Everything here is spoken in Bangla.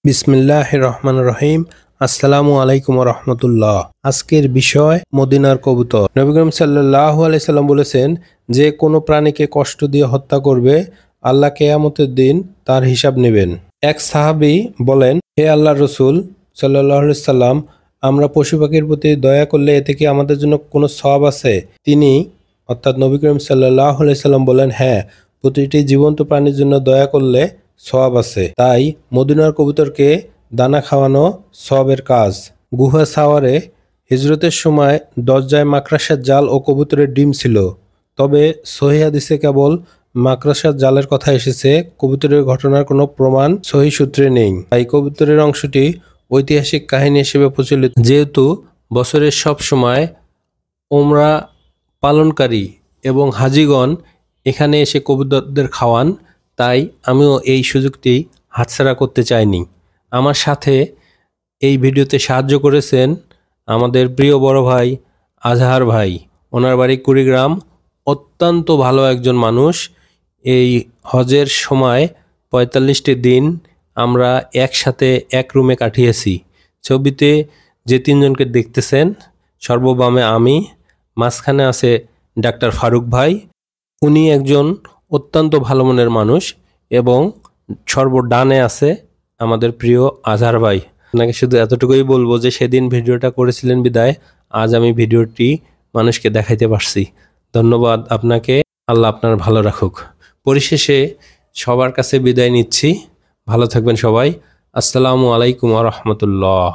বিসমিল্লাহির রহমানির রহিম। আসসালামু আলাইকুম ওয়া রাহমাতুল্লাহ। আজকের বিষয় মদিনার কবুতর। নবী করিম সাল্লাল্লাহু আলাইহি সাল্লাম বলেছেন, যে কোনো প্রাণীকে কষ্ট দিয়ে হত্যা করবে, আল্লাহ কিয়ামতের দিন তার হিসাব নেবেন। এক সাহাবী বলেন, হে আল্লাহর রাসূল সাল্লাল্লাহু আলাইহি সাল্লাম, আমরা পশু পাখির প্রতি দয়া করলে এতে কি আমাদের জন্য কোনো সওয়াব আছে? তিনি অর্থাৎ নবী করিম সাল্লাল্লাহু আলাইহি সাল্লাম বলেন, হ্যাঁ, প্রতিটি জীবন্ত প্রাণীর জন্য দয়া করলে সওয়াব আছে। তাই মদিনার কবুতরকে দানা খাওয়ানো সওয়াবের কাজ। গুহা সাওয়ারে হিজরতের সময় দরজায় মাকড়াসার জাল ও কবুতরের ডিম ছিল, তবে সহিহ হাদিসে কেবল মাকড়াসার জালের কথা এসেছে, কবুতরের ঘটনার কোনো প্রমাণ সহিহ সূত্রে নেই। তাই কবুতরের অংশটি ঐতিহাসিক কাহিনী হিসেবে প্রচলিত। যেহেতু বছরের সব সময় ওমরা পালনকারী এবং হাজিগণ এখানে এসে কবুতরদের খাওয়ান, তাই আমিও এই সুযোগটি হাতছাড়া করতে চাইনি। আমার সাথে এই ভিডিওতে সাহায্য করেছেন আমাদের প্রিয় বড় ভাই আজহার ভাই। ওনার বাড়ি কুড়িগ্রাম। অত্যন্ত ভালো একজন মানুষ। এই হজের সময় ৪৫টি দিন আমরা একসাথে এক রুমে কাটিয়েছি। ছবিতে যে তিনজনকে দেখতেছেন, সর্ববামে আমি, মাঝখানে আছে ডাক্তার ফারুক ভাই। উনি একজন অত্যন্ত ভালো মনের মানুষ এবং সর্বডানে আছে আমাদের প্রিয় আজহার ভাই। আপনাকে শুধু এতটুকুই বলবো যে সেদিন ভিডিওটা করেছিলেন বিদায় আজ আমি ভিডিওটি মানুষকে দেখাইতে পারছি। ধন্যবাদ আপনাকে। আল্লাহ আপনার ভালো রাখুক। পরিশেষে সবার কাছে বিদায় নিচ্ছি। ভালো থাকবেন সবাই। আসসালামু আলাইকুম ওয়া রাহমাতুল্লাহ।